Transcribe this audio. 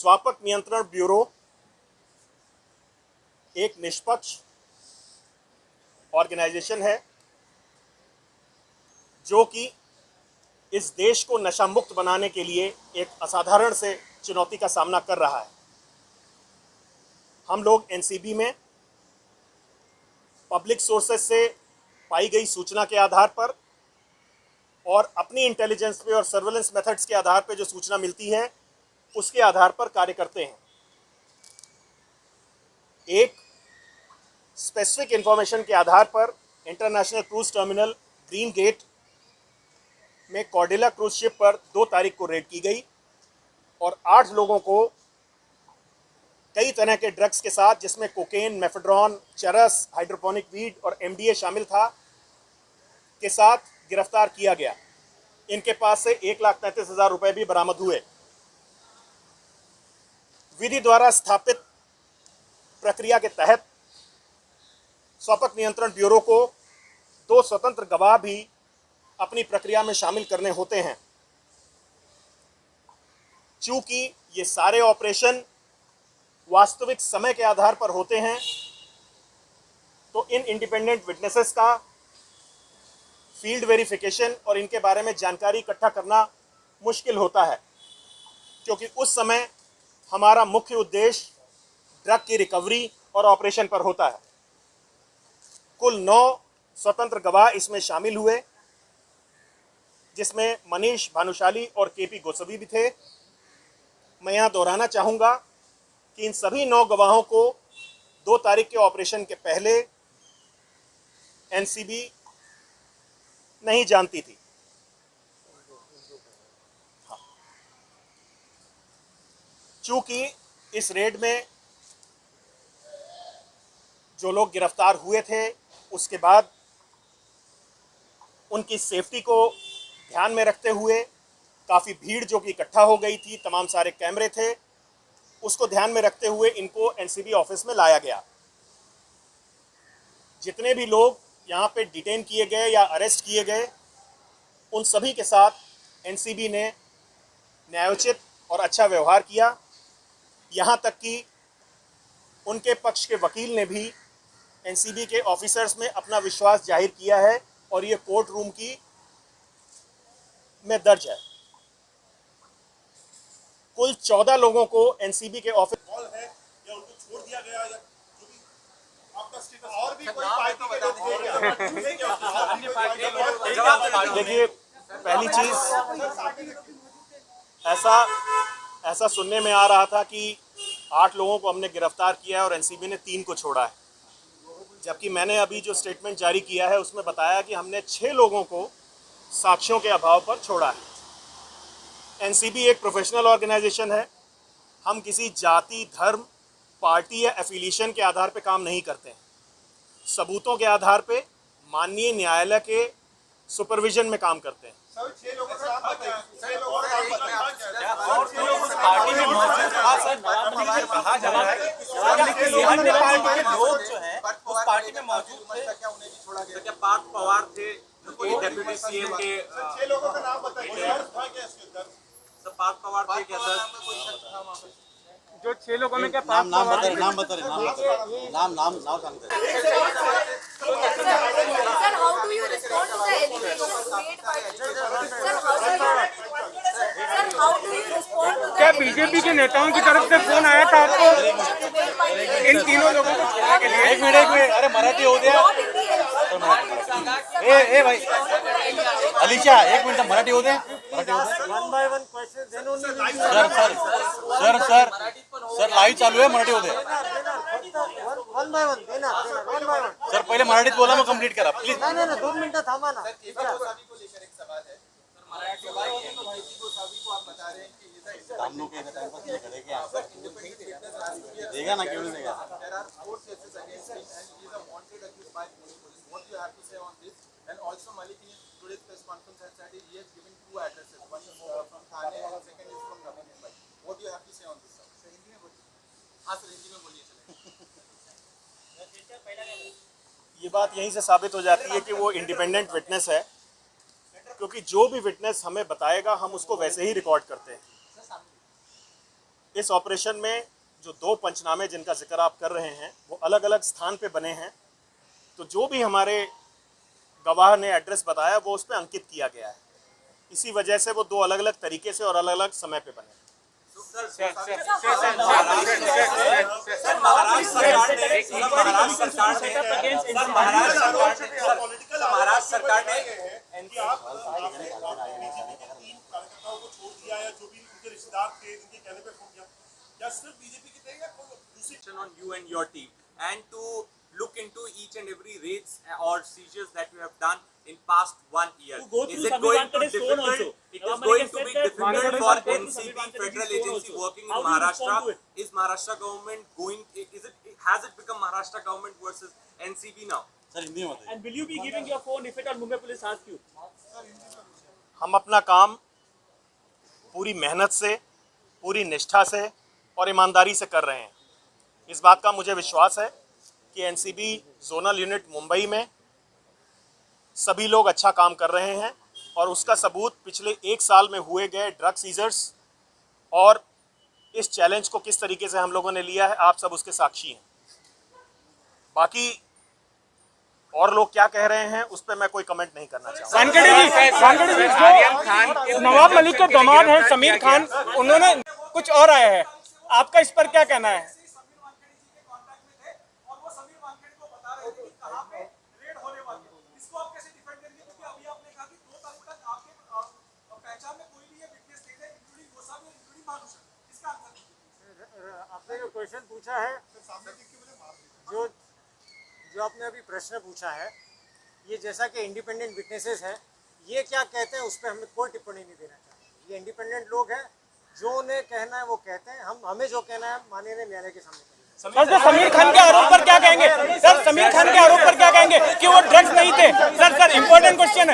स्वापक नियंत्रण ब्यूरो एक निष्पक्ष ऑर्गेनाइजेशन है जो कि इस देश को नशा मुक्त बनाने के लिए एक असाधारण से चुनौती का सामना कर रहा है। हम लोग एनसीबी में पब्लिक सोर्सेस से पाई गई सूचना के आधार पर और अपनी इंटेलिजेंस पे और सर्वेलेंस मेथड्स के आधार पे जो सूचना मिलती है उसके आधार पर कार्य करते हैं। एक स्पेसिफिक इंफॉर्मेशन के आधार पर international cruise terminal green gate में कॉर्डेला क्रूज शिप पर 2 तारीख को रेड की गई और 8 लोगों को कई तरह के ड्रग्स के साथ, जिसमें कोकेन, मेफेड्रॉन, चरस, हाइड्रोपोनिक वीड और एमडीए शामिल था, के साथ गिरफ्तार किया गया। इनके पास से 1,35,000 रुपए भी बरामद हुए। विधि द्वारा स्थापित प्रक्रिया के तहत स्वापक नियंत्रण ब्यूरो को 2 स्वतंत्र गवाह भी अपनी प्रक्रिया में शामिल करने होते हैं। चूंकि ये सारे ऑपरेशन वास्तविक समय के आधार पर होते हैं, तो इन इंडिपेंडेंट विटनेसेस का फील्ड वेरिफिकेशन और इनके बारे में जानकारी इकट्ठा करना मुश्किल होता है, क्योंकि उस समय हमारा मुख्य उद्देश्य ड्रग की रिकवरी और ऑपरेशन पर होता है। कुल 9 स्वतंत्र गवाह इसमें शामिल हुए, जिसमें मनीष भानुशाली और केपी गोस्वामी भी थे। मैं यहाँ दोहराना चाहूँगा कि इन सभी 9 गवाहों को 2 तारीख के ऑपरेशन के पहले एनसीबी नहीं जानती थी। हाँ। चूंकि इस रेड में जो लोग गिरफ्तार हुए थे, उसके बाद उनकी सेफ्टी को ध्यान में रखते हुए काफ़ी भीड़ जो कि इकट्ठा हो गई थी, तमाम सारे कैमरे थे, उसको ध्यान में रखते हुए इनको एनसीबी ऑफिस में लाया गया। जितने भी लोग यहाँ पे डिटेन किए गए या अरेस्ट किए गए, उन सभी के साथ एनसीबी ने न्यायोचित और अच्छा व्यवहार किया। यहाँ तक कि उनके पक्ष के वकील ने भी एनसीबी के ऑफिसर्स में अपना विश्वास जाहिर किया है और ये कोर्ट रूम की में दर्ज है। कुल 14 लोगों को एनसीबी के ऑफिस है या उनको छोड़ दिया गया, या जो भी आपका स्टेटस और भी कोई पार्टी के लोग थे। देखिए, पहली चीज ऐसा सुनने में आ रहा था कि 8 लोगों को हमने गिरफ्तार किया है और एनसीबी ने 3 को छोड़ा है, जबकि मैंने अभी जो स्टेटमेंट जारी किया है उसमें बताया कि हमने 6 लोगों को साक्ष्यों के अभाव पर छोड़ा है। एनसीबी एक प्रोफेशनल ऑर्गेनाइजेशन है। हम किसी जाति, धर्म, पार्टी या एफिलिएशन के आधार पर काम नहीं करते हैं। सबूतों के आधार पे माननीय न्यायालय के सुपरविजन में काम करते हैं। सर, 6 लोगों का नाम बताइए। 6 लोगों का नाम बताइए। और 6 लोग उस पार्टी में मौजूद था। सर, कहा जा रहा है कि अन्य पार्टी के लोग जो हैं उस पार्टी में मौजूद थे, क्या उन्हें भी छोड़ा गया? क्या पार्थ पवार थे जो डेप्यूटी सीएम के? 6 लोगों का नाम बताइए। सर, पार्थ पवार थे क्या सर? जो 6 लोगों में क्या नाम बता रहे नाम सांगते Sir, how do you respond to the allegations made by क्या बीजेपी के नेताओं की तरफ से फोन आया था आपको इन तीनों लोगों को छोड़ने के लिए? एक मिनट अरे मराठी हो गया ए भाई अलीशा, एक मिनट मराठी हो दे। One by one question then only. Sir live चालू आहे, मराठी हो दे। वन बाय वन देना वन बाय वन। सर पहिले मराठीत बोला, मग कंप्लीट करा प्लीज। नाही 2 मिनिटं थांबा ना। हम लोग टाइम पास नहीं करेंगे, देगा ना क्यों नहीं देगा। ये बात यहीं से साबित हो जाती है कि वो इंडिपेंडेंट विटनेस है, क्योंकि जो भी विटनेस हमें बताएगा हम उसको वैसे ही रिकॉर्ड करते हैं। इस ऑपरेशन में जो 2 पंचनामे जिनका जिक्र आप कर रहे हैं वो अलग अलग स्थान पे बने हैं। तो जो भी हमारे गवाह ने एड्रेस बताया वो उस पर अंकित किया गया है। इसी वजह से वो 2 अलग अलग तरीके से और अलग अलग समय पे बने। महाराष्ट्र सरकार ने on you and your team and to look into each and every raids or seizures that you have done in past 1 year. Is it going to difficult? It is going to be difficult for NCB federal agency working in Maharashtra. Is Maharashtra government going? Has it become Maharashtra government versus NCB now? Sir Hindi में बताइए। And will you be giving your phone if at all Mumbai police ask you? हम अपना काम पूरी मेहनत से, पूरी निष्ठा से और ईमानदारी से कर रहे हैं। इस बात का मुझे विश्वास है कि एनसीबी जोनल यूनिट मुंबई में सभी लोग अच्छा काम कर रहे हैं और उसका सबूत पिछले 1 साल में हुए गए ड्रग सीजर्स और इस चैलेंज को किस तरीके से हम लोगों ने लिया है, आप सब उसके साक्षी हैं। बाकी और लोग क्या कह रहे हैं उस पर मैं कोई कमेंट नहीं करना चाहूँगा। नवाब मलिक के दामाद हैं समीर खान, उन्होंने कुछ और आया है, आपका इस पर क्या कहना है? आपने जो क्वेश्चन पूछा है, जो आपने अभी प्रश्न पूछा है, ये जैसा कि इंडिपेंडेंट विटनेसेस हैं, ये क्या कहते हैं उस पर हमें कोई टिप्पणी नहीं देना चाहिए। ये इंडिपेंडेंट लोग हैं, जो उन्हें कहना है वो कहते हैं, हमें जो कहना है माननीय न्यायालय के सामने। सर समीर खान के आरोप पर क्या कहेंगे? सर समीर खान के आरोप पर क्या कहेंगे कि वो ड्रग्स नहीं थे? Sir important